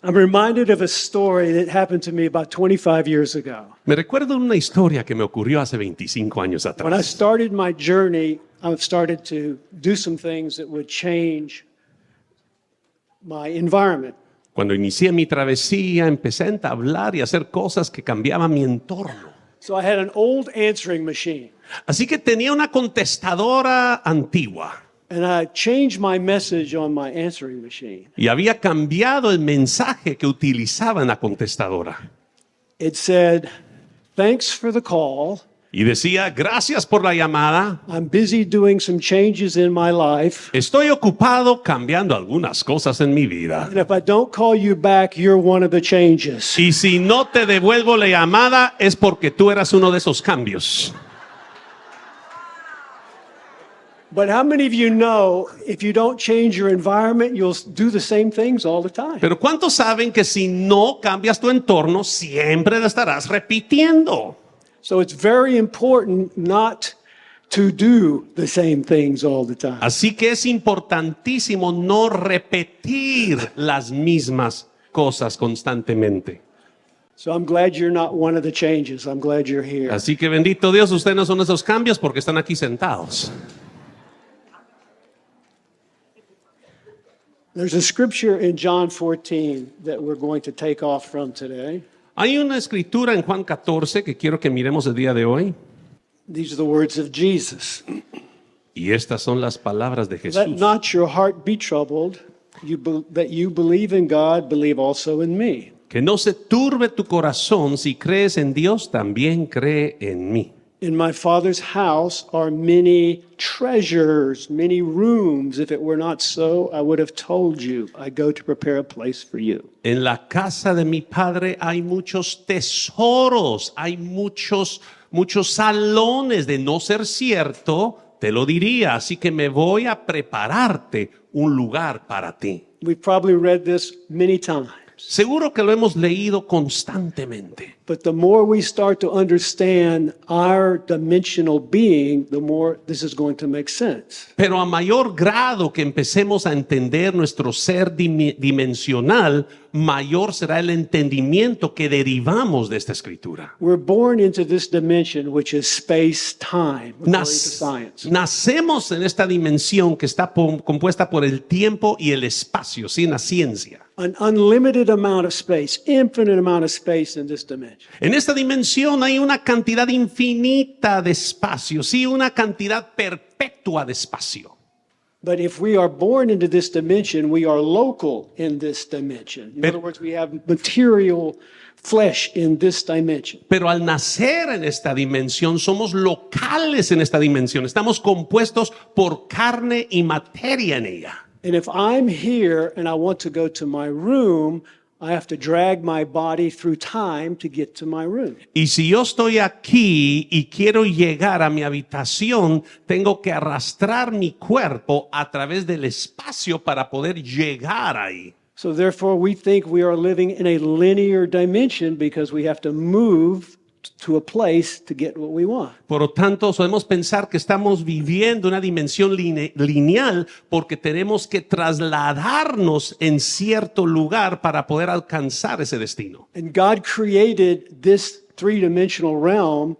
I'm reminded of a story that happened to me about 25 years ago. Me recuerdo una historia que me ocurrió hace 25 años When I atrás. started my journey, I started to do some things that would change my environment. Cuando inicié mi travesía, empecé a entablar y hacer cosas que cambiaban mi entorno. So I had an old answering machine, Así que tenía una contestadora antigua and I changed my message on my answering machine. y había cambiado el mensaje que utilizaba en la contestadora. It said, "Thanks for the call. Y decía, gracias por la llamada. I'm busy doing some changes in my life. Estoy ocupado cambiando algunas cosas en mi vida. And if I don't call you back, you're one of the changes." Y si no te devuelvo la llamada es porque tú eras uno de esos cambios. But how many of you know if you don't change your environment, you'll do the same things all the time? Pero ¿cuántos saben que si no cambias tu entorno, siempre la estarás repitiendo? So it's very important not to do the same things all the time. Así que es importantísimo no repetir las mismas cosas constantemente. So I'm glad you're not one of the changes. I'm glad you're here. Así que bendito Dios, ustedes no son esos cambios porque están aquí sentados. There's a scripture in John 14 that we're going to take off from today. Hay una escritura en Juan 14 que quiero que miremos el día de hoy. These are the words of Jesus. Y estas son las palabras de Let Jesús. not your heart be troubled. That you believe in God, believe also in me. Que no se turbe tu corazón, si crees en Dios, también cree en mí. In my Father's house are many treasures, many rooms. If it were not so, I would have told you. I go to prepare a place for you. En la casa de mi padre hay muchos tesoros, hay muchos salones. De no ser cierto, te lo diría. Así que me voy a prepararte un lugar para ti. We've probably read this many times. Seguro que lo hemos leído constantemente. But the more we start to understand our dimensional being, the more this is going to make sense. Pero a mayor grado que empecemos a entender nuestro ser dimensional, mayor será el entendimiento que derivamos de esta escritura. We're born into this dimension, which is space-time, according to science. Nacemos en esta dimensión que está compuesta por el tiempo y el espacio, sin la ciencia. An unlimited amount of space, infinite amount of space in this dimension. En esta dimensión hay una cantidad infinita de espacio, sí, una cantidad perpetua de espacio. But if we are born into this dimension, we are local in this dimension. In other words, we have material flesh in this dimension. Pero al nacer en esta dimensión, somos locales en esta dimensión. Estamos compuestos por carne y materia en ella. And if I'm here and I want to go to my room, I have to drag my body through time to get to my room. Y si yo estoy aquí y quiero llegar a mi habitación, tengo que arrastrar mi cuerpo a través del espacio para poder llegar ahí. So therefore, we think we are living in a linear dimension because we have to move to a place to get what we want. Por lo tanto, podemos pensar que estamos viviendo una dimensión lineal porque tenemos que trasladarnos en cierto lugar para poder alcanzar ese destino. And God created this three-dimensional realm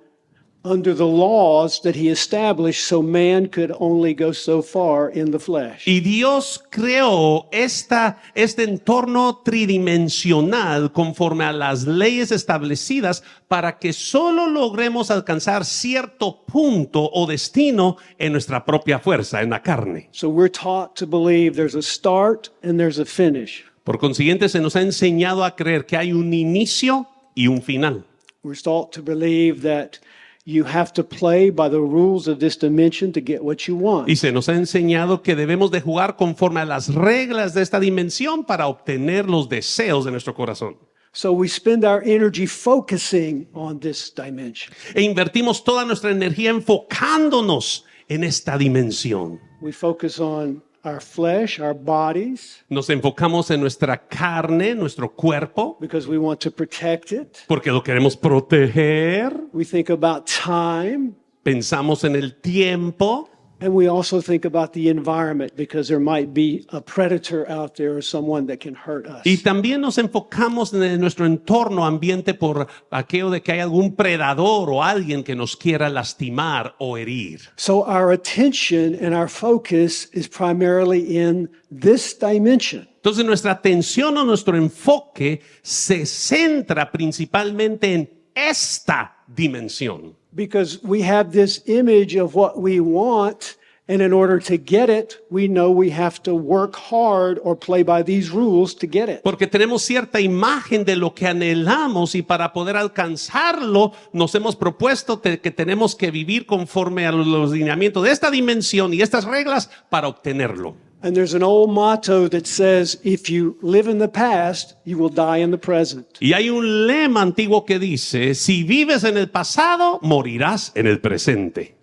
under the laws that he established so man could only go so far in the flesh. Y Dios creó este entorno tridimensional conforme a las leyes establecidas para que solo logremos alcanzar cierto punto o destino en nuestra propia fuerza, en la carne. So we're taught to believe there's a start and there's a finish. Por consiguiente, se nos ha enseñado a creer que hay un inicio y un final. We're taught to believe that you have to play by the rules of this dimension to get what you want. Y se nos ha enseñado que debemos de jugar conforme a las reglas de esta dimensión para obtener los deseos de nuestro corazón. So we spend our energy focusing on this dimension. E invertimos toda nuestra energía enfocándonos en esta dimensión. We focus on our flesh, our bodies, Nos enfocamos en nuestra carne, nuestro cuerpo, because we want to protect it. porque lo queremos proteger. We think about time. Pensamos en el tiempo. And we also think about the environment because there might be a predator out there or someone that can hurt us. Y también nos enfocamos en nuestro entorno ambiente por aquello de que hay algún predador o alguien que nos quiera lastimar o herir. So our attention and our focus is primarily in this dimension. Entonces nuestra atención o nuestro enfoque se centra principalmente en esta dimensión. Because we have this image of what we want, and in order to get it, we know we have to work hard or play by these rules to get it. Porque tenemos cierta imagen de lo que anhelamos y para poder alcanzarlo nos hemos propuesto que tenemos que vivir conforme a los lineamientos de esta dimensión y estas reglas para obtenerlo. And there's an old motto that says, if you live in the past, you will die in the present. Y hay un lema antiguo que dice, si vives en el pasado, morirás en el presente.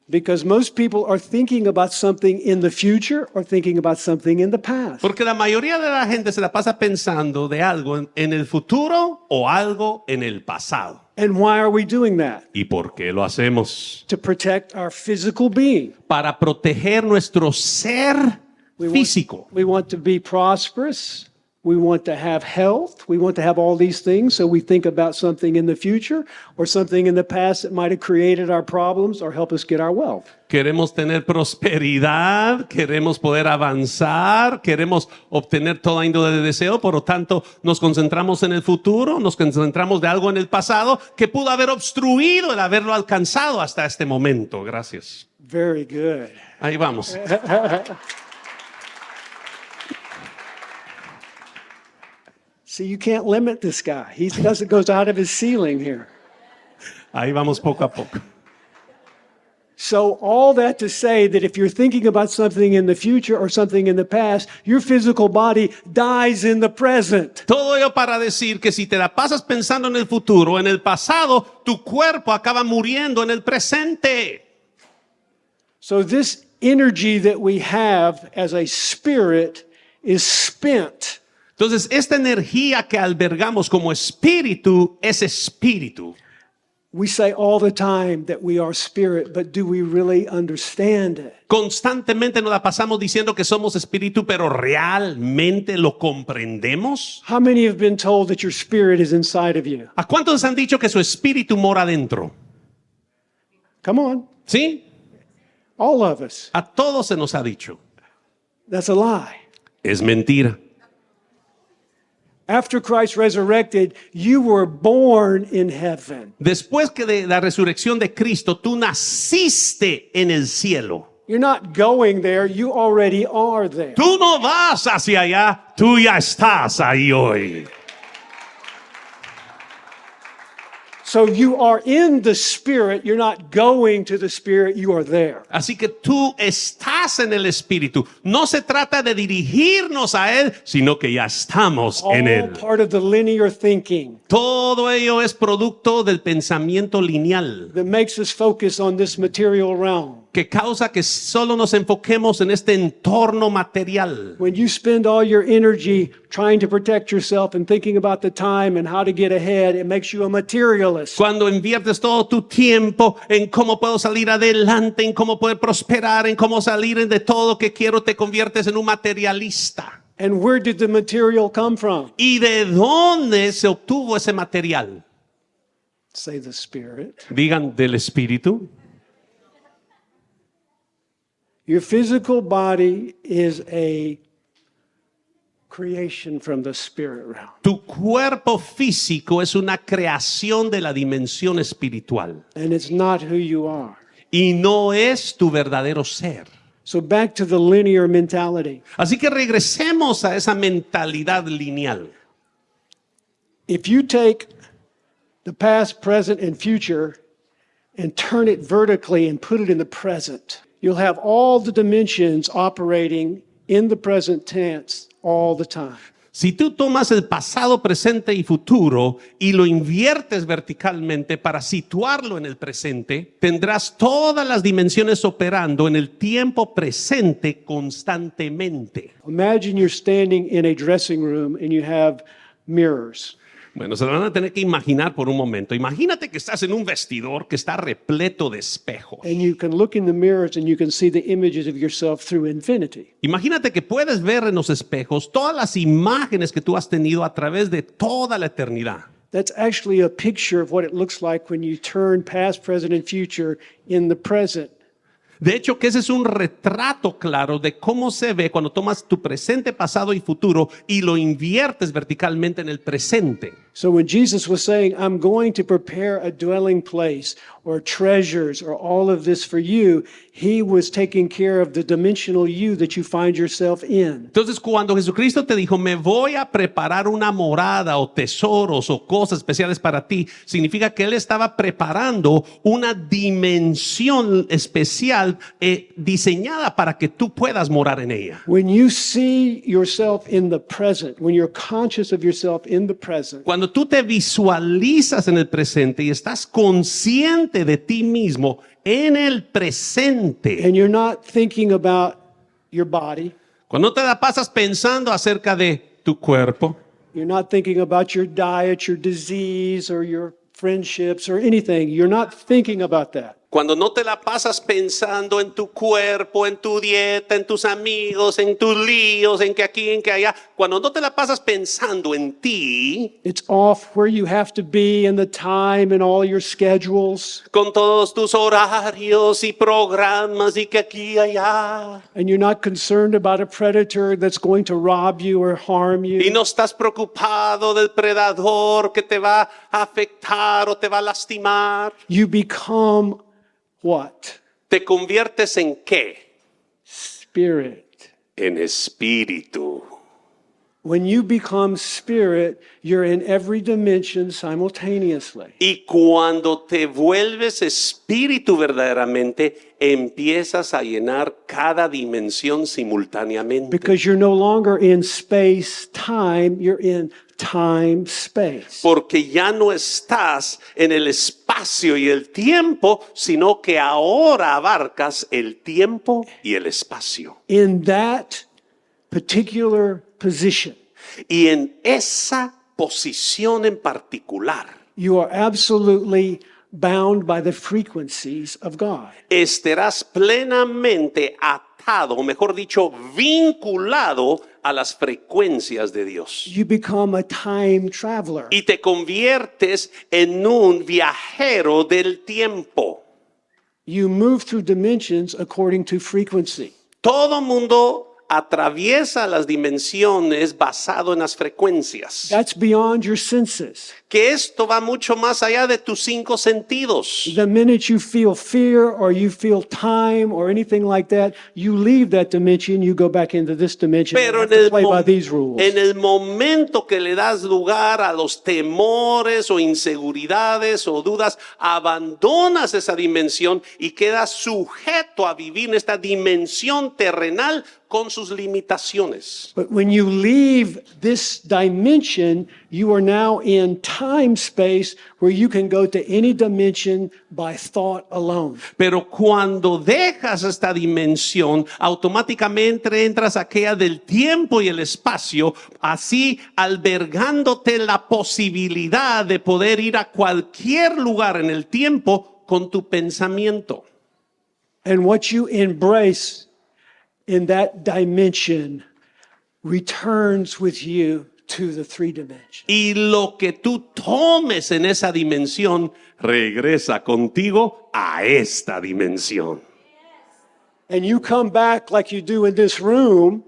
Because most people are thinking about something in the future or thinking about something in the past. Porque la mayoría de la gente se la pasa pensando de algo en el futuro o algo en el pasado. And why are we doing that? ¿Y por qué lo hacemos? To protect our physical being. Para proteger nuestro ser físico. We want to be prosperous. We want to have health. We want to have all these things. So we think about something in the future or something in the past that might have created our problems or help us get our wealth. Queremos tener prosperidad, queremos poder avanzar, queremos obtener toda índole de deseo, por lo tanto nos concentramos en el futuro, nos concentramos de algo en el pasado que pudo haber obstruido el haberlo alcanzado hasta este momento. Gracias. Very good. Ahí vamos. See, you can't limit this guy. He goes out of his ceiling here. Ahí vamos poco a poco. So all that to say that if you're thinking about something in the future or something in the past, your physical body dies in the present. Todo ello para decir que si te la pasas pensando en el futuro o en el pasado, tu cuerpo acaba muriendo en el presente. So this energy that we have as a spirit is spent. Entonces, esta energía que albergamos como espíritu es espíritu. We say all the time that we are spirit, but do we really understand it? Constantemente nos la pasamos diciendo que somos espíritu, pero ¿realmente lo comprendemos? How many have been told that your spirit is inside of you? ¿A cuántos han dicho que su espíritu mora dentro? Come on, ¿Sí? all of us. A todos se nos ha dicho. That's a lie. Es mentira. After Christ resurrected, you were born in heaven. Después que de la resurrección de Cristo, tú naciste en el cielo. You're not going there, you already are there. Tú no vas hacia allá, tú ya estás ahí hoy. So you are in the Spirit, you're not going to the Spirit, you are there. Así que tú estás en el Espíritu. No se trata de dirigirnos a Él, sino que ya estamos en All Él. part of the linear thinking Todo ello es producto del pensamiento lineal, that makes us focus on this material realm. que causa que solo nos enfoquemos en este entorno material. When you spend all your energy trying to protect yourself and thinking about the time and how to get ahead, it makes you a materialist. Cuando inviertes todo tu tiempo en cómo puedo salir adelante, en cómo poder prosperar, en cómo salir de todo lo que quiero, te conviertes en un materialista. And where did the material come from? ¿Y de dónde se obtuvo ese material? Say the Spirit. Digan, del Espíritu. Your physical body is a creation from the spirit realm. Tu cuerpo físico es una creación de la dimensión espiritual And it's not who you are. y no es tu verdadero ser. So back to the linear mentality. Así que regresemos a esa mentalidad lineal. If you take the past, present, and future and turn it vertically and put it in the present, you'll have all the dimensions operating in the present tense all the time. Si tú tomas el pasado, presente y futuro y lo inviertes verticalmente para situarlo en el presente, tendrás todas las dimensiones operando en el tiempo presente constantemente. Imagine you're standing in a dressing room and you have mirrors. Bueno, se lo van a tener que imaginar por un momento. Imagínate que estás en un vestidor que está repleto de espejos. And you can look in the mirrors and you can see the images of yourself through infinity. Imagínate que puedes ver en los espejos todas las imágenes que tú has tenido a través de toda la eternidad. That's actually a picture of what it looks like when you turn past, present, and future in the present. De hecho, que ese es un retrato claro de cómo se ve cuando tomas tu presente, pasado y futuro y lo inviertes verticalmente en el presente. So when Jesus was saying, I'm going to prepare a dwelling place or treasures or all of this for you, he was taking care of the dimensional you that you find yourself in. Entonces, cuando Jesucristo te dijo, me voy a preparar una morada o tesoros o cosas especiales para ti, significa que Él estaba preparando una dimensión especial diseñada para que tú puedas morar en ella. When you see yourself in the present, when you're conscious of yourself in the present, Cuando tú te visualizas en el presente y estás consciente de ti mismo en el presente, and you're not thinking about your body, cuando te la pasas pensando acerca de tu cuerpo, you're not thinking about your diet, your disease, or your friendships, or anything. You're not thinking about that. cuando no te la pasas pensando en tu cuerpo, en tu dieta, en tus amigos, en tus líos, en que aquí, en que allá, cuando no te la pasas pensando en ti, It's off where you have to be and the time and all your schedules, con todos tus horarios y programas y que aquí y allá, and you're not concerned about a predator that's going to rob you or harm y you. no estás preocupado del predador que te va a afectar o te va a lastimar. You become what? ¿Te conviertes en qué? Spirit. En espíritu. When you become spirit, you're in every dimension simultaneously. Y cuando te vuelves espíritu verdaderamente, empiezas a llenar cada dimensión simultáneamente. Because you're no longer in space, time, you're in time, space. Porque ya no estás en el espacio y el tiempo, sino que ahora abarcas el tiempo y el espacio. In that particular position, Y en esa posición en particular, you are absolutely bound by the frequencies of God. estarás plenamente atado, o mejor dicho, vinculado a las frecuencias de Dios. You become a time traveler. Y te conviertes en un viajero del tiempo. You move through dimensions according to frequency. Todo mundo atraviesa las dimensiones basado en las frecuencias. That's beyond your senses. Que esto va mucho más allá de tus 5 sentidos. The minute you feel fear or you feel time or anything like that, you leave that dimension, you go back into this dimension. Pero And have to play by these rules. en el momento que le das lugar a los temores o inseguridades o dudas, abandonas esa dimensión y quedas sujeto a vivir en esta dimensión terrenal con sus limitaciones. But when you leave this dimension, you are now in time space where you can go to any dimension by thought alone. Pero cuando dejas esta dimensión, automáticamente entras a aquella del tiempo y el espacio, así albergándote la posibilidad de poder ir a cualquier lugar en el tiempo con tu pensamiento. And what you embrace in that dimension returns with you to the three dimensions. Y lo que tú tomes en esa dimensión regresa contigo a esta dimensión. And you come back like you do in this room,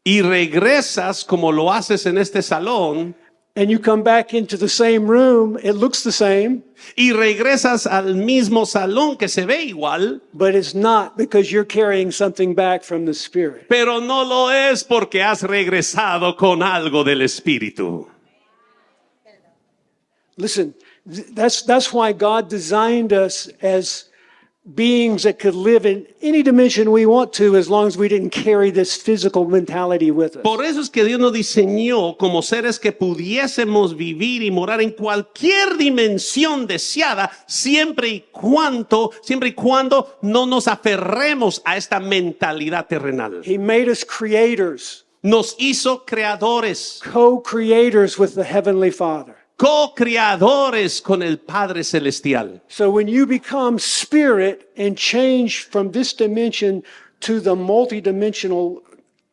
Y regresas como lo haces en este salón. and you come back into the same room, it looks the same, Y regresas al mismo salón que se ve igual, but it's not because you're carrying something back from the Spirit. pero no lo es porque has regresado con algo del Espíritu. Listen, that's why God designed us as beings that could live in any dimension we want to as long as we didn't carry this physical mentality with us. Por eso es que Dios nos diseñó como seres que pudiésemos vivir y morar en cualquier dimensión deseada, siempre y cuando no nos aferremos a esta mentalidad terrenal. He made us creators, Nos hizo creadores, co-creators with the Heavenly Father. co-creadores con el Padre Celestial. So when you become spirit and change from this dimension to the multidimensional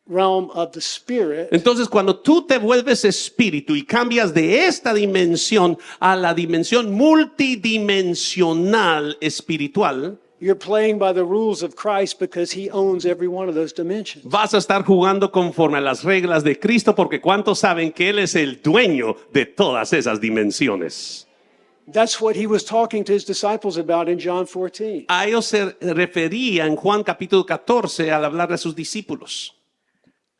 realm of the spirit, Entonces, cuando tú te vuelves espíritu y cambias de esta dimensión a la dimensión multidimensional espiritual, you're playing by the rules of Christ because he owns every one of those dimensions. vas a estar jugando conforme a las reglas de Cristo, porque ¿cuántos saben que Él es el dueño de todas esas dimensiones? That's what he was talking to his disciples about in John 14. A ellos se refería en Juan capítulo 14 al hablar de sus discípulos.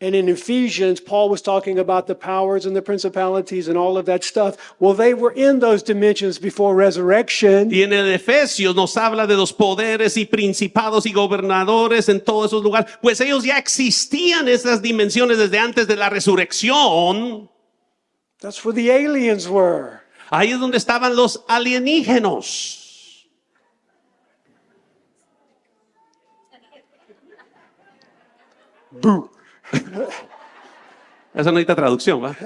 And in Ephesians, Paul was talking about the powers and the principalities and all of that stuff. Well, they were in those dimensions before resurrection. Y en el Efesios nos habla de los poderes y principados y gobernadores en todos esos lugares, pues ellos ya existían esas dimensiones desde antes de la resurrección. That's where the aliens were. Ahí es donde estaban los alienígenos. Boo. Esa no necesita traducción, ¿va?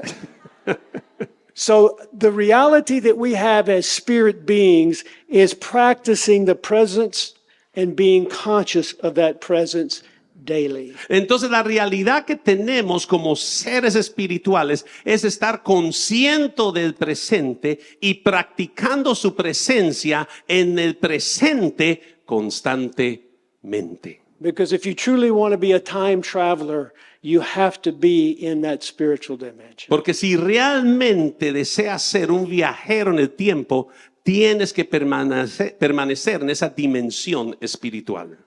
So the reality that we have as spirit beings is practicing the presence and being conscious of that presence daily. Entonces la realidad que tenemos como seres espirituales es estar consciente del presente y practicando su presencia en el presente constantemente. Because if you truly want to be a time traveler, you have to be in that spiritual dimension. Porque si realmente deseas ser un viajero en el tiempo, tienes que permanecer en esa dimensión espiritual.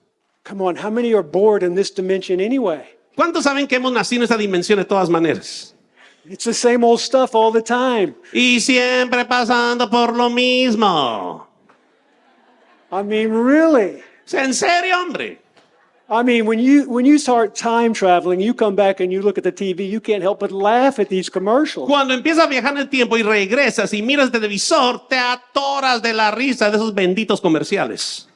Come on, how many are bored in this dimension anyway? ¿Cuántos saben que hemos nacido en esa dimensión de todas maneras? It's the same old stuff all the time. Y siempre pasando por lo mismo. I mean, really? ¿En serio, hombre? I mean, when you start time traveling, you come back and you look at the TV, you can't help but laugh at these commercials. Cuando empiezas a viajar en el tiempo y regresas y miras el televisor, te atoras de la risa de esos benditos comerciales.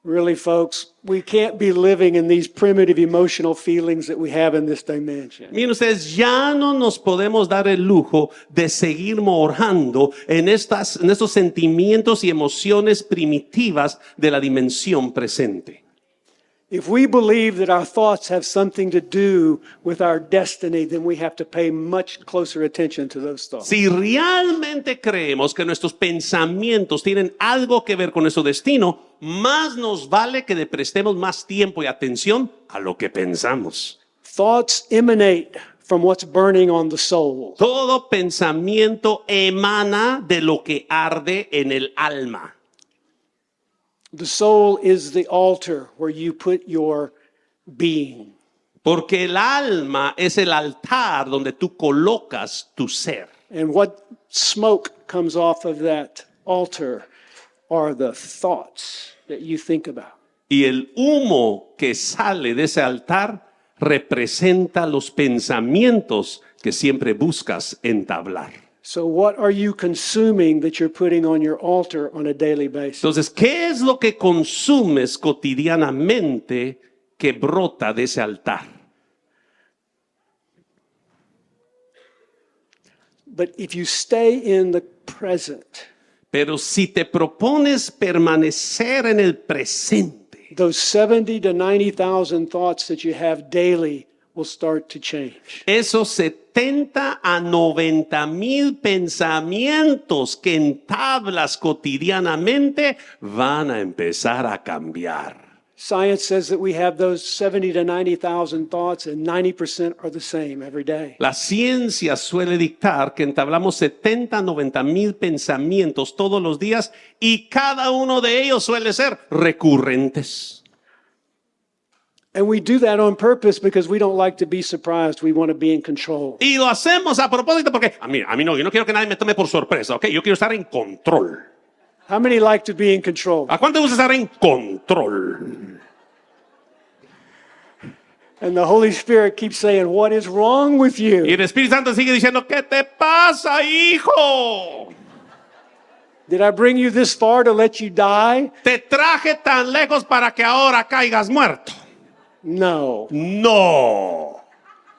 Really, folks, we can't be living in these primitive emotional feelings that we have in this dimension. Miren ustedes, ya no nos podemos dar el lujo de seguir morando en estos sentimientos y emociones primitivas de la dimensión presente. If we believe that our thoughts have something to do with our destiny, then we have to pay much closer attention to those thoughts. Si realmente creemos que nuestros pensamientos tienen algo que ver con nuestro destino, más nos vale que le prestemos más tiempo y atención a lo que pensamos. Thoughts emanate from what's burning on the soul. Todo pensamiento emana de lo que arde en el alma. The soul is the altar where you put your being. Porque el alma es el altar donde tú colocas tu ser. And what smoke comes off of that altar are the thoughts that you think about. Y el humo que sale de ese altar representa los pensamientos que siempre buscas entablar. So what are you consuming that you're putting on your altar on a daily basis? Entonces, ¿qué es lo que consumes cotidianamente que brota de ese altar? But if you stay in the present, Pero si te propones permanecer en el presente, those 70 to 90,000 thoughts that you have daily will start to change. esos 70 a 90,000 pensamientos que entablas cotidianamente van a empezar a cambiar. Science says that we have those 70 to 90,000 thoughts and 90% are the same every day. La ciencia suele dictar que entablamos 70 a 90,000 pensamientos todos los días y cada uno de ellos suele ser recurrentes. And we do that on purpose because we don't like to be surprised. We want to be in control. Y lo hacemos a propósito porque a mí no, yo no quiero que nadie me tome por sorpresa, ¿ok? Yo quiero estar en control. How many like to be in control? ¿A cuánto te gusta estar en control? And the Holy Spirit keeps saying, what is wrong with Y you? el Espíritu Santo sigue diciendo, ¿qué te pasa, hijo? Did I bring you this far to let you die? Te traje tan lejos para que ahora caigas muerto. No. No.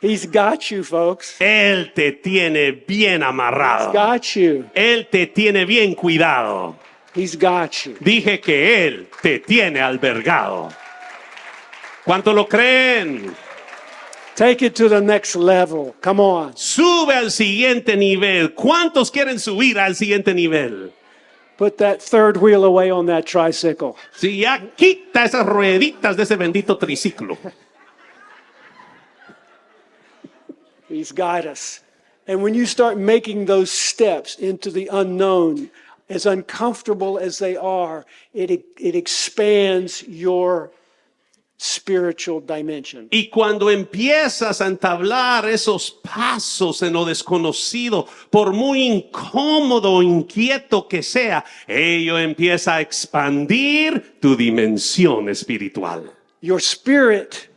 He's got you, folks. Él te tiene bien He's amarrado. got you. Él te tiene bien cuidado. He's got you. Dije que Él te tiene albergado. ¿Cuánto lo creen? Take it to the next level. Come on. Sube al siguiente nivel. ¿Cuántos quieren subir al siguiente nivel? Put that third wheel away on that tricycle. Si ya quita esas rueditas de ese bendito triciclo. He's got us. And when you start making those steps into the unknown, as uncomfortable as they are, it expands your spiritual dimension. Y cuando empiezas a entablar esos pasos en lo desconocido, por muy incómodo o inquieto que sea, ello empieza a expandir tu dimensión espiritual. Your spirit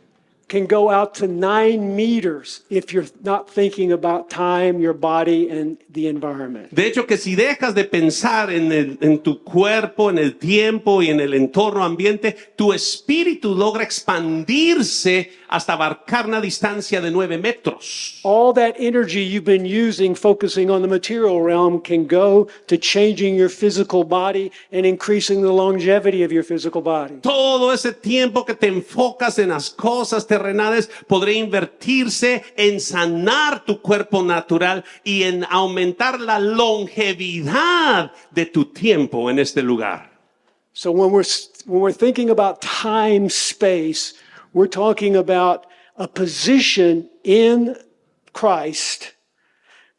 can go out to 9 meters if you're not thinking about time, your body, and the environment. De hecho, que si dejas de pensar en tu cuerpo, en el tiempo y en el entorno ambiente, tu espíritu logra expandirse hasta abarcar una distancia de 9 metros. All that energy you've been using focusing on the material realm can go to changing your physical body and increasing the longevity of your physical body. Todo ese tiempo que te enfocas en las cosas terrenales podría invertirse en sanar tu cuerpo natural y en aumentar la longevidad de tu tiempo en este lugar. So when we're thinking about time, space, we're talking about a position in Christ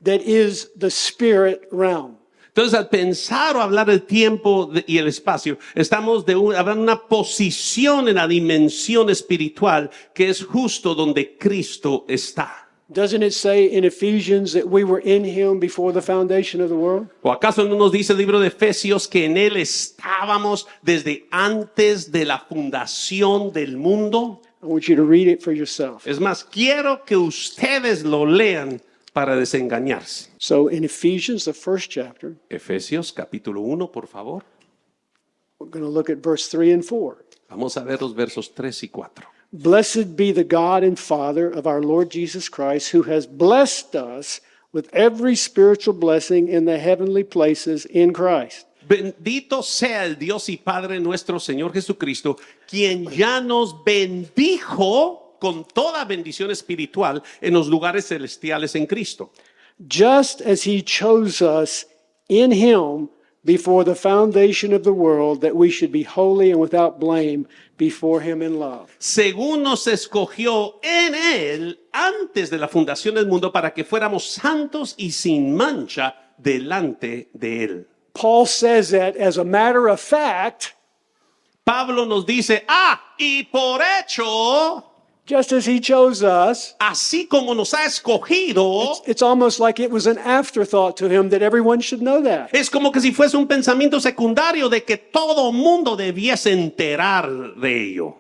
that is the spirit realm. Entonces, al pensar o hablar del tiempo y el espacio, estamos hablando de una posición en la dimensión espiritual que es justo donde Cristo está. Doesn't it say in Ephesians that we were in him before the foundation of the world? ¿O acaso no nos dice el libro de Efesios que en él estábamos desde antes de la fundación del mundo? I want you to read it for yourself. Es más, quiero que ustedes lo lean para desengañarse. So in Ephesians, the first chapter, Efesios capítulo 1, por favor. we're going to look at verse 3 and 4. Vamos a ver los versos 3 y 4. Blessed be the God and Father of our Lord Jesus Christ, who has blessed us with every spiritual blessing in the heavenly places in Christ. Bendito sea el Dios y Padre nuestro Señor Jesucristo, quien ya nos bendijo con toda bendición espiritual en los lugares celestiales en Cristo. Just as he chose us in him before the foundation of the world, that we should be holy and without blame before him in love. Según nos escogió en Él antes de la fundación del mundo para que fuéramos santos y sin mancha delante de Él. Paul says that as a matter of fact, Pablo nos dice, y por hecho, just as he chose us, así como nos ha escogido, it's almost like it was an afterthought to him that everyone should know that. es como que si fuese un pensamiento secundario de que todo mundo debiese enterar de ello.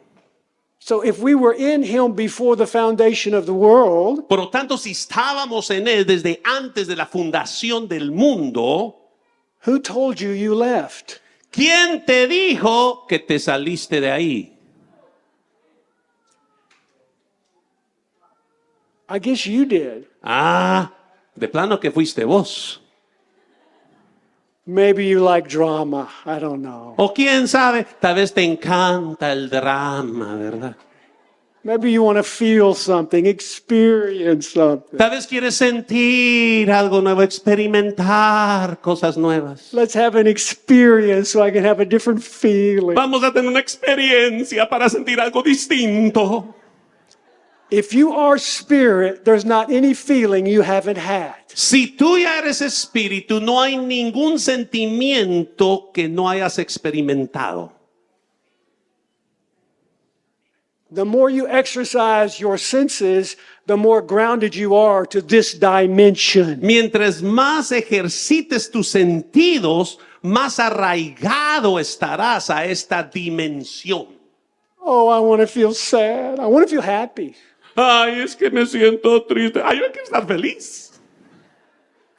So if we were in him before the foundation of the world, Por lo tanto, si estábamos en Él desde antes de la fundación del mundo, who told you you left? ¿quién te dijo que te saliste de ahí? I guess you did. De plano que fuiste vos. Maybe you like drama. I don't know. O quién sabe, tal vez te encanta el drama, ¿verdad? Maybe you want to feel something, experience something. Tal vez quieres sentir algo nuevo, experimentar cosas nuevas. Let's have an experience so I can have a different feeling. Vamos a tener una experiencia para sentir algo distinto. If you are spirit, there's not any feeling you haven't had. Si tú ya eres espíritu, no hay ningún sentimiento que no hayas experimentado. The more you exercise your senses, the more grounded you are to this dimension. Mientras más ejercites tus sentidos, más arraigado estarás a esta dimensión. Oh, I want to feel sad. I want to feel happy. Ay, es que me siento triste. Ay, yo quiero estar feliz.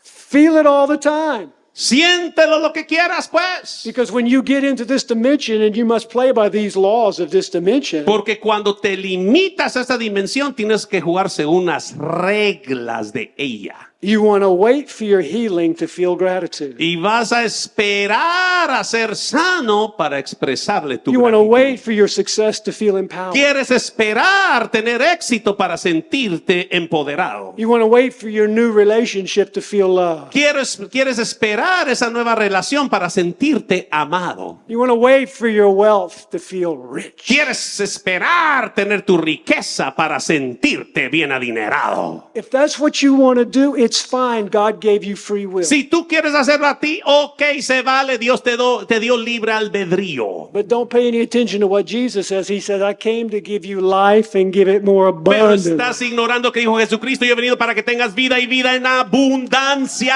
Feel it all the time. Siéntelo lo que quieras, pues. Because when you get into this dimension and you must play by these laws of this dimension, Porque cuando te limitas a esta dimensión, tienes que jugar según las reglas de ella. you want to wait for your healing to feel gratitude. Y vas a esperar a ser sano para expresarle tu You want to gratitud. wait for your success to feel empowered. Quieres esperar tener éxito para sentirte empoderado. You want to wait for your new relationship to feel love. Quieres esperar esa nueva relación para sentirte amado. You want to wait for your wealth to feel rich. Quieres esperar tener tu riqueza para sentirte bien adinerado. If that's what you want to do, it's fine. God gave you free will. Si tú quieres hacerlo a ti, ok, se vale. Dios te dio libre albedrío. But don't pay any attention to what Jesus says. He says, I came to give you life and give it more Pero abundantly. estás ignorando que dijo Jesucristo: yo he venido para que tengas vida y vida en abundancia.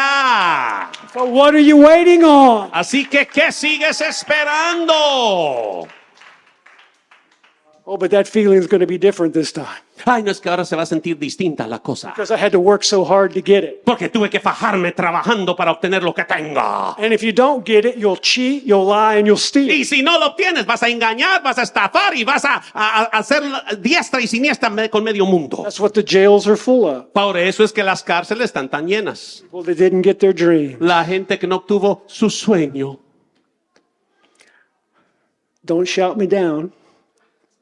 So what are you waiting on? Así que, ¿qué sigues esperando? Oh, but that feeling is going to be different this time Ay, no, es que ahora se va a sentir distinta la cosa. because I had to work so hard to get it. Porque tuve que fajarme trabajando para obtener lo que tengo. And if you don't get it, you'll cheat, you'll lie, and you'll steal. Y si no lo obtienes, vas a engañar, vas a estafar y vas a hacer diestra y siniestra con medio mundo. That's what the jails are full of. Por eso es que las cárceles están tan llenas. Well, they didn't get their dream. La gente que no obtuvo su sueño. Don't shout me down.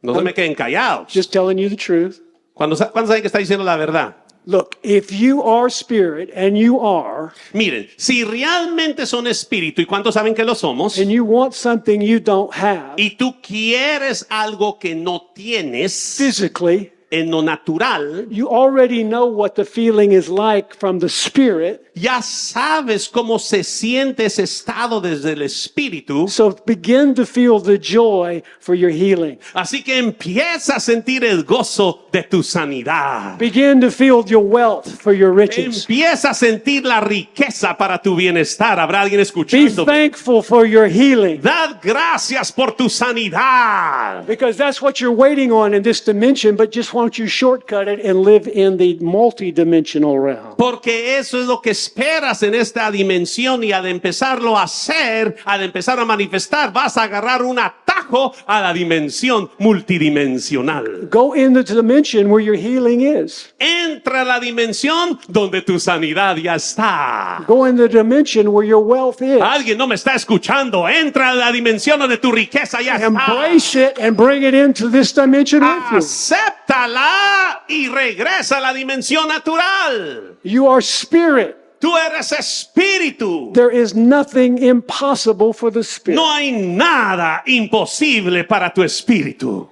No se me queden callados. Just telling you the truth. ¿Cuándo saben que está diciendo la verdad? Look, if you are spirit, and you are, Miren, si realmente son espíritu, ¿y cuántos saben que lo somos? and you want something you don't have Y tú quieres algo que no tienes physically, en lo natural, you already know what the feeling is like from the spirit. ya sabes cómo se siente ese estado desde el espíritu. So begin to feel the joy for your healing. Así que empieza a sentir el gozo de tu sanidad. Begin to feel your wealth for your riches. Empieza a sentir la riqueza para tu bienestar. Habrá alguien Be escuchando. thankful for your healing. Dad gracias por tu sanidad. Because that's what you're waiting on in this dimension, but just why don't you shortcut it and live in the multi-dimensional realm? Porque eso es lo que esperas en esta dimensión, y al empezarlo a hacer, al empezar a manifestar, vas a agarrar un atajo a la dimensión multidimensional. Go into the dimension where your healing is. Entra a la dimensión donde tu sanidad ya está. Go in the dimension where your wealth is. Alguien no me está escuchando. Entra a la dimensión donde tu riqueza ya está. Embrace it and bring it into this dimension with you. Acéptala y regresa a la dimensión natural. You are spirit. Tú eres espíritu. There is nothing impossible for the spirit. No hay nada imposible para tu espíritu.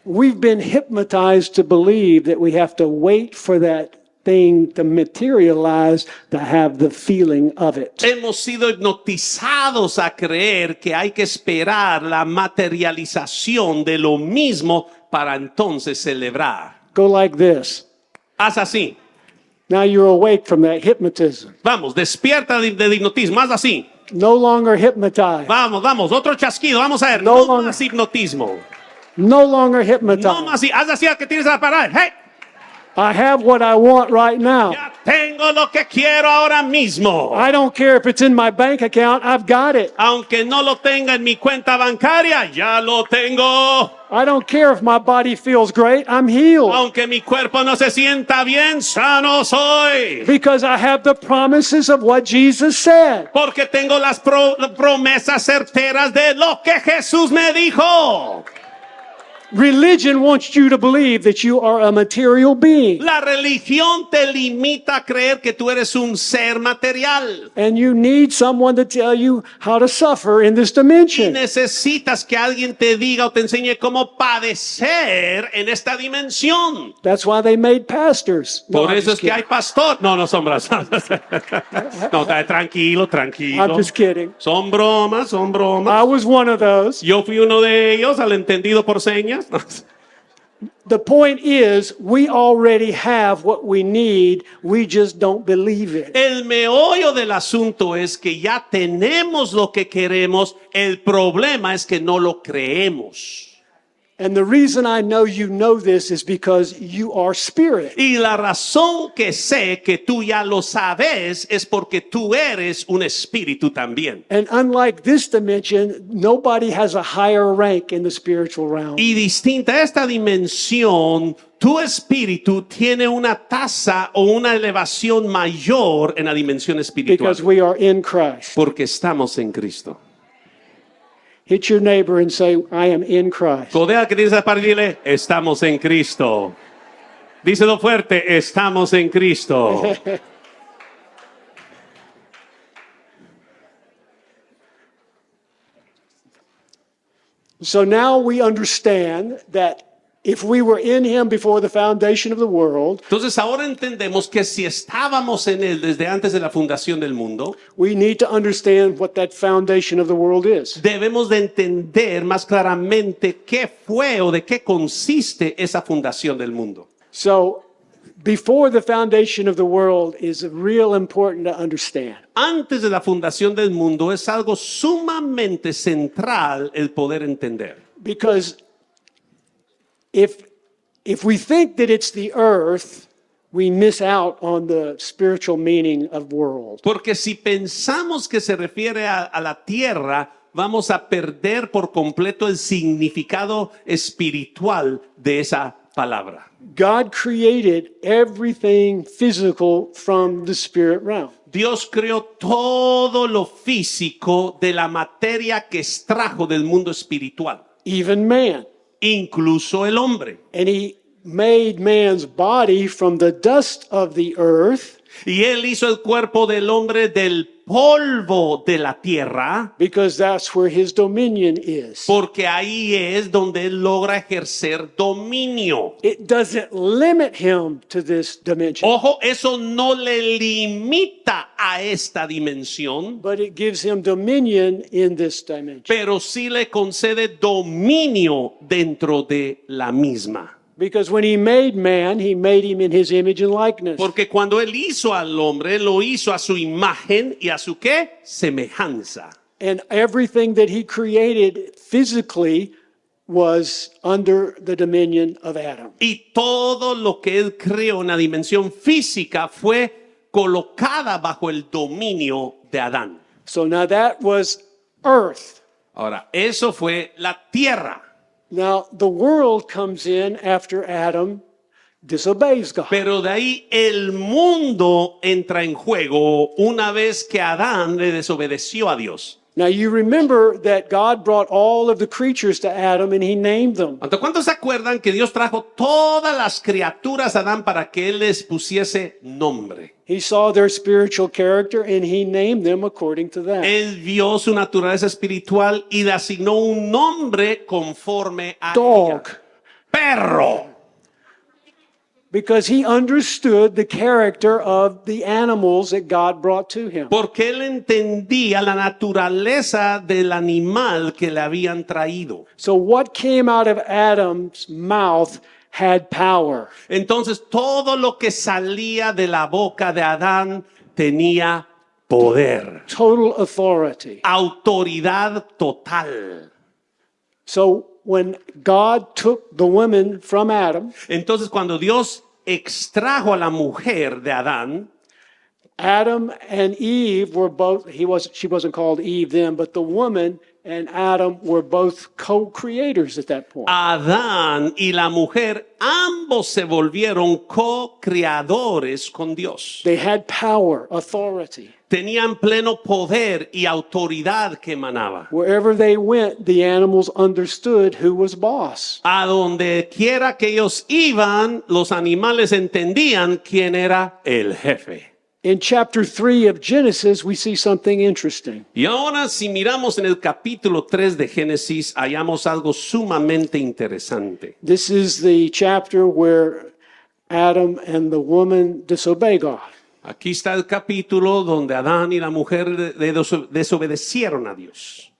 We've been hypnotized to believe that we have to wait for that thing to materialize to have the feeling of it. Hemos sido hipnotizados a creer que hay que esperar la materialización de lo mismo para entonces celebrar. Go like this. Haz así. Now you're awake from that hypnotism. Vamos, despierta de hipnotismo. Haz así. No longer hypnotized. Vamos, otro chasquido. Vamos a ver. No No longer- más hipnotismo. No longer No hypnotized. más. Haz así a que tienes a parar. Hey, I have what I want right now. ya tengo lo que quiero ahora mismo. I don't care if it's in my bank account, I've got it. Aunque no lo tenga en mi cuenta bancaria, ya lo tengo. I don't care if my body feels great, I'm healed. Aunque mi cuerpo no se sienta bien, sano soy. Because I have the promises of what Jesus said. Porque tengo las promesas certeras de lo que Jesús me dijo. Religion wants you to believe that you are a material being. La religión te limita a creer que tú eres un ser material. And you need someone to tell you how to suffer in this Y dimension. necesitas que alguien te diga o te enseñe cómo padecer en esta dimensión. That's why they made pastors. No, Por I'm eso just es que hay kidding. pastor. No son bromas. No, tranquilo. I'm just kidding. Son bromas. I was one of those. Yo fui uno de ellos, al entendido por señas. The point is, we already have what we need. We just don't believe it. El meollo del asunto es que ya tenemos lo que queremos. El problema es que no lo creemos. And the reason I know this is because you are spirit. Y la razón que sé que tú ya lo sabes es porque tú eres un espíritu también. And unlike this dimension, nobody has a higher rank in the spiritual realm. Y distinta a esta dimensión, tu espíritu tiene una tasa o una elevación mayor en la dimensión espiritual. Because we are in Christ. Porque estamos en Cristo. Hit your neighbor and say, I am in Christ. Codea al que tienes para y dile, estamos en Cristo. Díselo fuerte, estamos en Cristo. So now we understand that if we were in him before the foundation of the world, Entonces ahora entendemos que si estábamos en Él desde antes de la fundación del mundo, we need to understand what that foundation of the world is. debemos de entender más claramente qué fue o de qué consiste esa fundación del mundo. So before the foundation of the world is real important to understand. Antes de la fundación del mundo es algo sumamente central el poder entender. Because if we think that it's the earth, we miss out on the spiritual meaning of world. Porque si pensamos que se refiere a la tierra, vamos a perder por completo el significado espiritual de esa palabra. God created everything physical from the spirit realm. Dios creó todo lo físico de la materia que extrajo del mundo espiritual, Even man. incluso el hombre. And he made man's body from the dust of the earth Y Él hizo el cuerpo del hombre del polvo de la tierra, because that's where his dominion is. porque ahí es donde Él logra ejercer dominio. It doesn't limit him to this dimension, Ojo, eso no le limita a esta dimensión, but it gives him dominion in this dimension. pero sí le concede dominio dentro de la misma. Because when he made man, he made him in his image and likeness. Porque cuando Él hizo al hombre, lo hizo a su imagen y a su ¿qué? Semejanza. And everything that he created physically was under the dominion of Adam. Y todo lo que Él creó en la dimensión física fue colocada bajo el dominio de Adán. So now that was earth. Ahora, eso fue la tierra. Now the world comes in after Adam disobeys God. Pero de ahí el mundo entra en juego una vez que Adán le desobedeció a Dios. Now you remember that God brought all of the creatures to Adam and he named them. ¿Cuántos se acuerdan que Dios trajo todas las criaturas a Adán para que él les pusiese nombre? He saw their spiritual character and he named them according to that. Él vio su naturaleza espiritual y le asignó un nombre conforme a Dog. ella. Perro. Because he understood the character of the animals that God brought to him. Porque él entendía la naturaleza del animal que le habían traído. So what came out of Adam's mouth had power. Entonces todo lo que salía de la boca de Adán tenía poder, Total authority. autoridad total. So when God took the woman from Adam, Entonces cuando Dios extrajo a la mujer de Adán, Adam and Eve were both, she wasn't called Eve then, but the woman and Adam were both co-creators at that point. Adán y la mujer ambos se volvieron co-creadores con Dios. They had power, authority. Tenían pleno poder y autoridad que emanaba. Wherever they went, the animals understood who was boss. A donde quiera que ellos iban, los animales entendían quién era el jefe. In chapter 3 of Genesis, we see something interesting. Y ahora si miramos en el capítulo 3 de Génesis, hallamos algo sumamente interesante. This is the chapter where Adam and the woman disobey God. Aquí está el capítulo donde Adán y la mujer desobedecieron a Dios.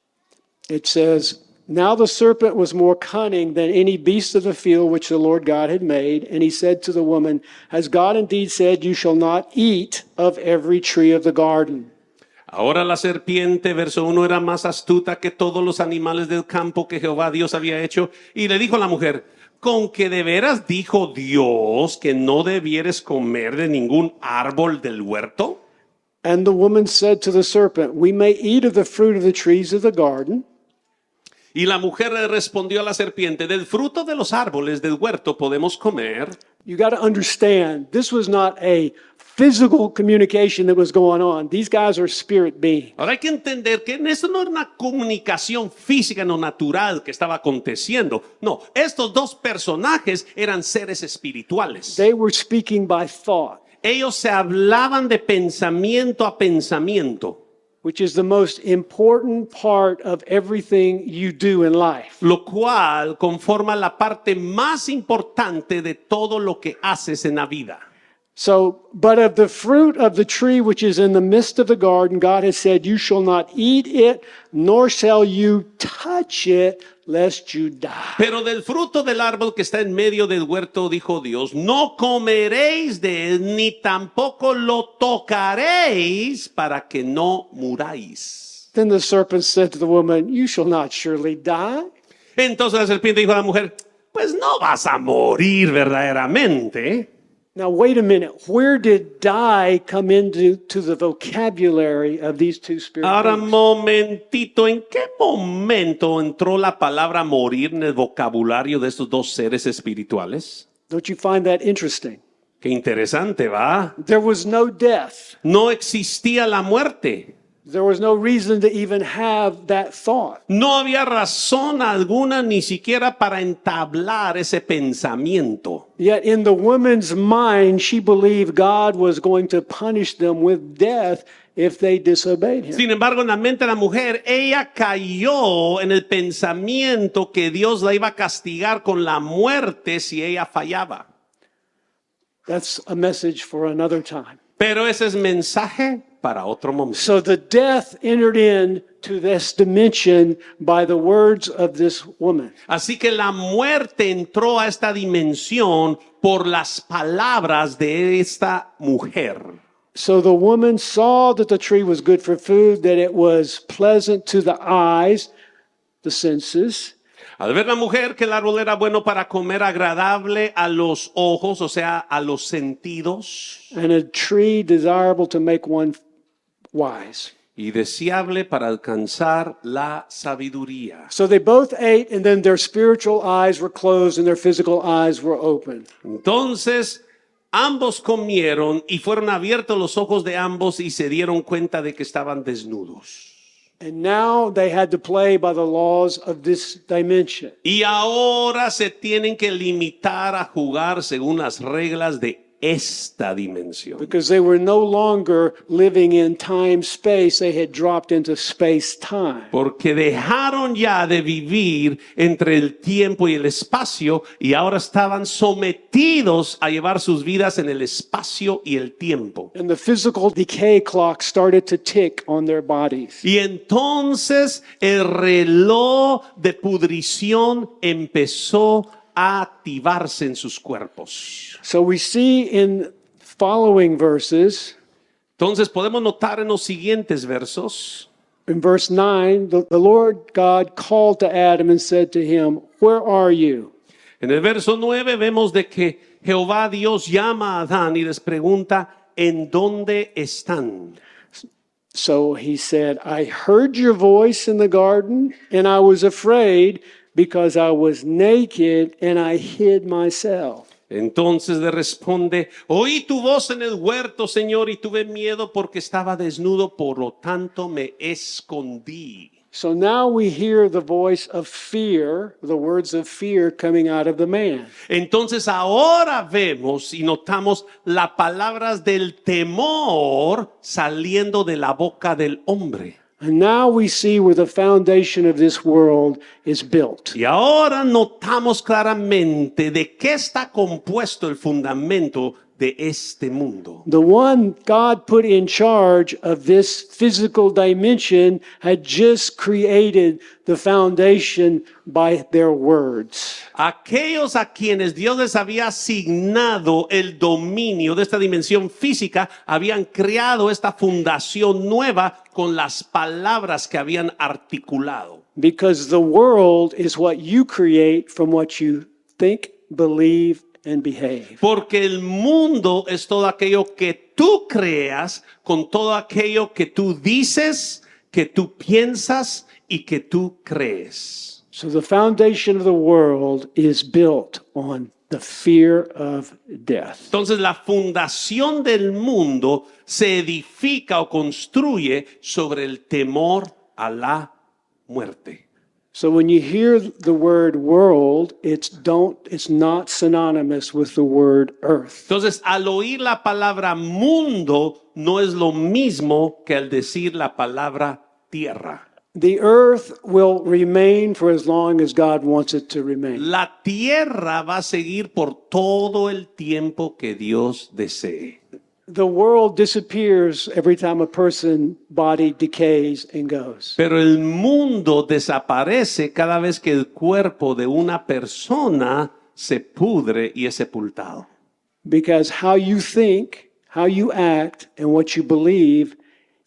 It says, Now the serpent was more cunning than any beast of the field which the Lord God had made. And he said to the woman, Has God indeed said, You shall not eat of every tree of the garden? Ahora la serpiente, verso 1, era más astuta que todos los animales del campo que Jehová Dios había hecho. Y le dijo a la mujer, ¿con que de veras dijo Dios que no debieres comer de ningún árbol del huerto? And the woman said to the serpent, We may eat of the fruit of the trees of the garden. Y la mujer le respondió a la serpiente, del fruto de los árboles del huerto podemos comer. You got to understand, this was not a physical communication that was going on. These guys are spirit beings. Ahora hay que entender que esto no era una comunicación física, no natural que estaba aconteciendo. No, estos dos personajes eran seres espirituales. They were speaking by thought, Ellos se hablaban de pensamiento a pensamiento, which is the most important part of everything you do in life. lo cual conforma la parte más importante de todo lo que haces en la vida. So, but of the fruit of the tree which is in the midst of the garden, God has said, You shall not eat it, nor shall you touch it, lest you die. Pero del fruto del árbol que está en medio del huerto, dijo Dios, no comeréis de él, ni tampoco lo tocaréis para que no muráis. Then the serpent said to the woman, You shall not surely die. Entonces la serpiente dijo a la mujer, pues no vas a morir verdaderamente. Now, wait a minute. Where did die come into the vocabulary of these two spirit Ahora, beings? momentito, ¿en qué momento entró la palabra morir en el vocabulario de estos dos seres espirituales? Don't you find that interesting? Qué interesante, ¿va? There was no death. No existía la muerte. There was no reason to even have that thought. No había razón alguna ni siquiera para entablar ese pensamiento. Yet in the woman's mind, she believed God was going to punish them with death if they disobeyed him. Sin embargo, en la mente de la mujer, ella cayó en el pensamiento que Dios la iba a castigar con la muerte si ella fallaba. That's a message for another time. Pero ese es mensaje para otro momento. So the death entered into this dimension by the words of this woman. Así que la muerte entró a esta dimensión por las palabras de esta mujer. So the woman saw that the tree was good for food, that it was pleasant to the eyes, the senses, Al ver la mujer que el árbol era bueno para comer, agradable a los ojos, o sea, a los sentidos, and a tree desirable to make one wise. y deseable para alcanzar la sabiduría. So they both ate, and then their spiritual eyes were closed and their physical eyes were open. Entonces, ambos comieron y fueron abiertos los ojos de ambos y se dieron cuenta de que estaban desnudos. And now they had to play by the laws of this dimension. Y ahora se tienen que limitar a jugar según las reglas de esta dimensión. Because they were no longer living in time space, they had dropped into space time. Porque dejaron ya de vivir entre el tiempo y el espacio y ahora estaban sometidos a llevar sus vidas en el espacio y el tiempo. And the physical decay clock started to tick on their bodies. Y entonces el reloj de pudrición empezó a activarse en sus cuerpos. So we see in following verses, Entonces podemos notar en los siguientes versos, in verse 9, the Lord God called to Adam and said to him, Where are you? en el verso 9 vemos de que Jehová Dios llama a Adán y les pregunta, ¿en dónde están? So he said, I heard your voice in the garden, and I was afraid because I was naked and I hid myself. Entonces le responde, oí tu voz en el huerto, Señor, y tuve miedo porque estaba desnudo, por lo tanto me escondí. So now we hear the voice of fear, the words of fear coming out of the man. Entonces ahora vemos y notamos las palabras del temor saliendo de la boca del hombre. And now we see where the foundation of this world is built. Y ahora notamos claramente de qué está compuesto el fundamento de este mundo. The one God put in charge of this physical dimension had just created the foundation by their words. Aquellos a quienes Dios les había asignado el dominio de esta dimensión física, habían creado esta fundación nueva con las palabras que habían articulado. Because the world is what you create from what you think, believe, and behave. Porque el mundo es todo aquello que tú creas con todo aquello que tú dices, que tú piensas y que tú crees. So the foundation of the world is built on the fear of death. Entonces la fundación del mundo se edifica o construye sobre el temor a la muerte. So when you hear the word world, it's not synonymous with the word earth. Entonces, al oír la palabra mundo, no es lo mismo que al decir la palabra tierra. The earth will remain for as long as God wants it to remain. La tierra va a seguir por todo el tiempo que Dios desee. The world disappears every time a person's body decays and goes. Pero el mundo desaparece cada vez que el cuerpo de una persona se pudre y es sepultado. Because how you think, how you act, and what you believe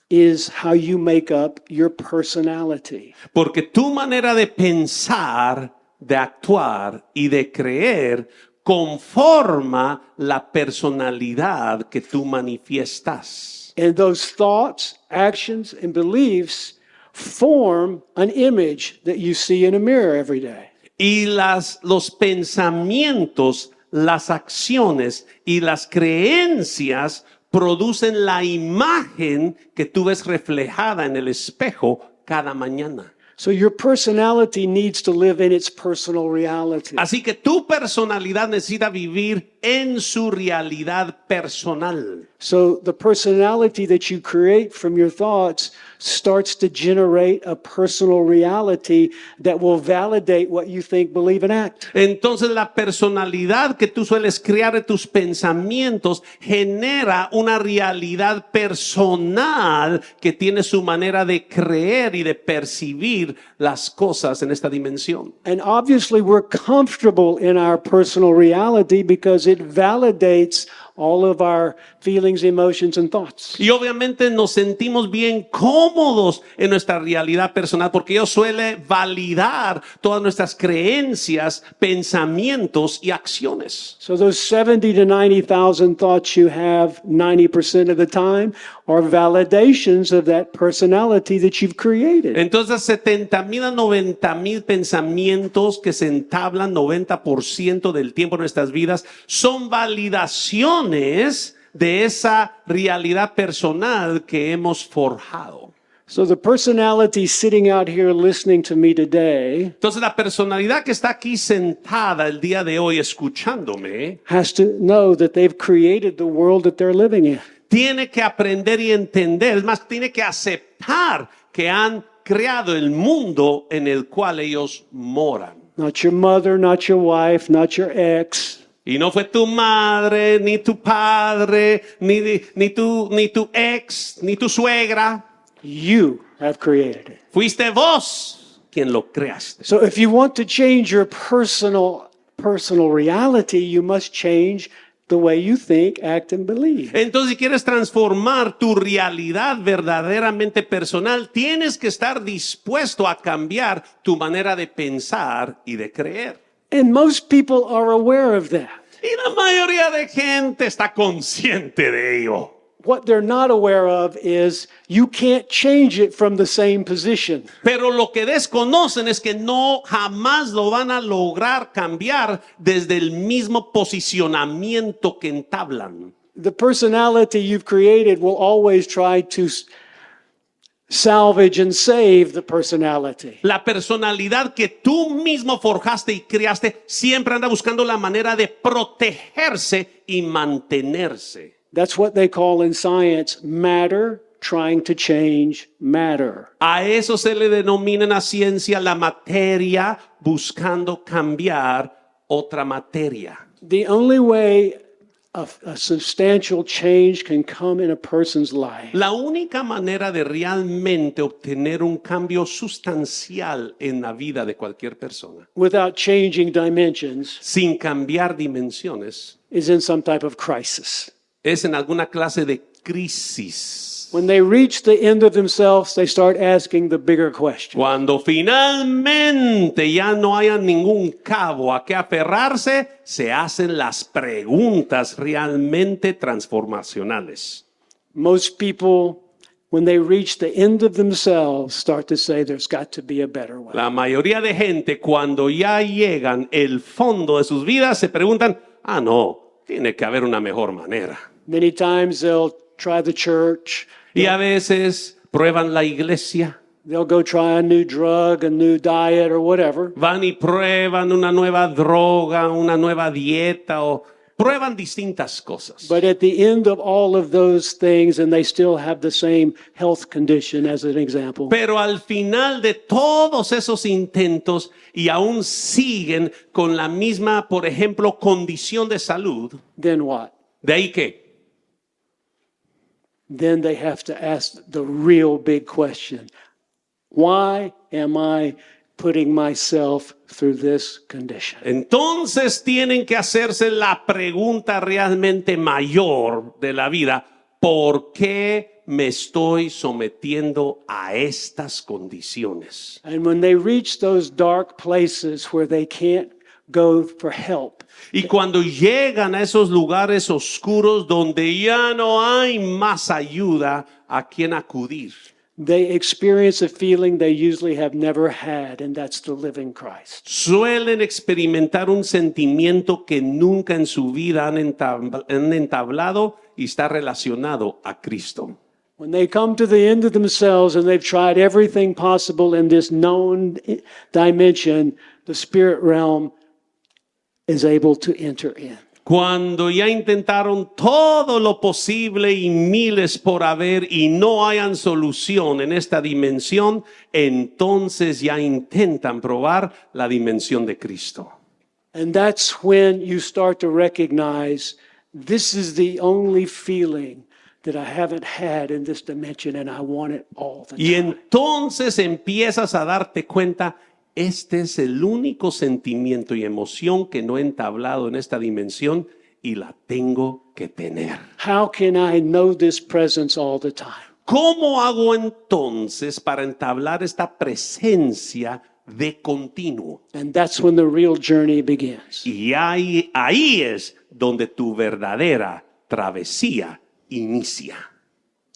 is how you make up your personality. Porque tu manera de pensar, de actuar y de creer conforma la personalidad que tú manifiestas. And those thoughts, actions, and beliefs form an image that you see in a mirror every day. Y los pensamientos, las acciones y las creencias producen la imagen que tú ves reflejada en el espejo cada mañana. So your personality needs to live in its personal reality. Así que tu personalidad necesita vivir en su realidad personal. So the personality that you create from your thoughts starts to generate a personal reality that will validate what you think, believe, and act. Entonces la personalidad que tú sueles crear de tus pensamientos genera una realidad personal que tiene su manera de creer y de percibir las cosas en esta dimensión. And obviously we're comfortable in our personal reality because it validates all of our feelings, emotions, and thoughts. Y obviamente nos sentimos bien cómodos en nuestra realidad personal porque ello suele validar todas nuestras creencias, pensamientos y acciones. So those 70 to 90,000 thoughts you have 90% of the time are validations of that personality that you've created. Entonces 70,000 a 90,000 pensamientos que se entablan 90% del tiempo en nuestras vidas son validaciones de esa realidad personal que hemos forjado. So the personality sitting out here listening to me today Entonces la personalidad que está aquí sentada el día de hoy escuchándome has to know that they've created the world that they're living in. tiene que aprender y entender, es más, tiene que aceptar que han creado el mundo en el cual ellos moran. Not your mother, not your wife, not your ex. Y no fue tu madre, ni tu padre, ni tu ex, ni tu suegra. You have created it. Fuiste vos quien lo creaste. So if you want to change your personal reality, you must change the way you think, act, and believe. Entonces, si quieres transformar tu realidad verdaderamente personal, tienes que estar dispuesto a cambiar tu manera de pensar y de creer. And most people are aware of that. Y la mayoría de gente está consciente de ello. What they're not aware of is you can't change it from the same position. Pero lo que desconocen es que no jamás lo van a lograr cambiar desde el mismo posicionamiento que entablan. The personality you've created will always try to salvage and save the personality. La personalidad que tú mismo forjaste y creaste siempre anda buscando la manera de protegerse y mantenerse. That's what they call in science matter trying to change matter. A eso se le denomina en la ciencia la materia buscando cambiar otra materia. The only way a substantial change can come in a person's life La única manera de realmente obtener un cambio sustancial en la vida de cualquier persona, without changing dimensions sin cambiar dimensiones, is in some type of crisis. es en alguna clase de crisis. When they reach the end of themselves, they start asking the bigger question. Cuando finalmente ya no haya ningún cabo a que aferrarse, se hacen las preguntas realmente transformacionales. Most people, when they reach the end of themselves, start to say there's got to be a better way. La mayoría de gente, cuando ya llegan el fondo de sus vidas, se preguntan, no, tiene que haber una mejor manera. Many times they'll try the church. Y a veces prueban la iglesia, They'll go try a new drug, a new diet, or whatever. van y prueban una nueva droga, una nueva dieta o prueban distintas cosas. But at the end of all of those things, and they still have the same health condition as an example, Pero al final de todos esos intentos y aún siguen con la misma, por ejemplo, condición de salud, then what? de ahí que Then they have to ask the real big question. Why am I putting myself through this condition? entonces tienen que hacerse la pregunta realmente mayor de la vida: ¿por qué me estoy sometiendo a estas condiciones? And when they reach those dark places where they can't go for help, Y cuando llegan a esos lugares oscuros donde ya no hay más ayuda a quien acudir, they experience a feeling they usually have never had, and that's the living Christ. suelen experimentar un sentimiento que nunca en su vida han entablado y está relacionado a Cristo. When they come to the end of themselves and they've tried everything possible in this known dimension, the spirit realm is able to enter in. Cuando ya intentaron todo lo posible y miles por haber y no hayan solución en esta dimensión, entonces ya intentan probar la dimensión de Cristo. And that's when you start to recognize this is the only feeling that I haven't had in this dimension, and I want it all the Y time. entonces empiezas a darte cuenta, este es el único sentimiento y emoción que no he entablado en esta dimensión y la tengo que tener. How can I know this presence all the time? ¿Cómo hago entonces para entablar esta presencia de continuo? And that's when the real journey begins. Y ahí es donde tu verdadera travesía inicia.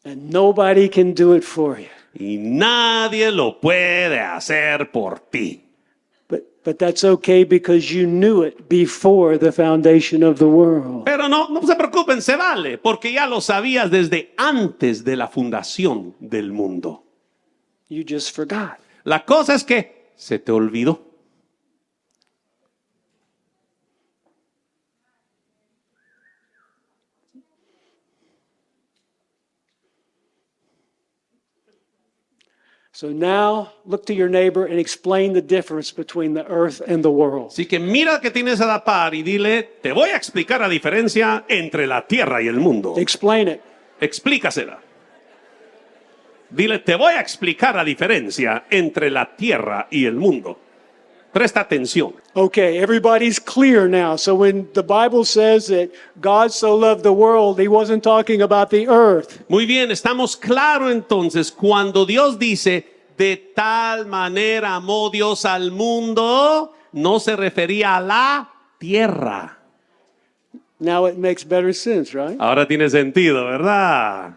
And nobody can do it for you. Y nadie lo puede hacer por ti. But that's okay because you knew it before the foundation of the world. Pero no se preocupen, se vale, porque ya lo sabías desde antes de la fundación del mundo. You just forgot. La cosa es que se te olvidó. So now look to your neighbor and explain the difference between the earth and the world. Así que mira que tienes a la par y dile, te voy a explicar la diferencia entre la tierra y el mundo. Explain it. Explícasela. Dile, te voy a explicar la diferencia entre la tierra y el mundo. Presta atención. Okay, everybody's clear now. So when the Bible says that God so loved the world, he wasn't talking about the earth. Muy bien, estamos claros entonces cuando Dios dice, de tal manera amó Dios al mundo, no se refería a la tierra. Now it makes better sense, right? Ahora tiene sentido, ¿verdad?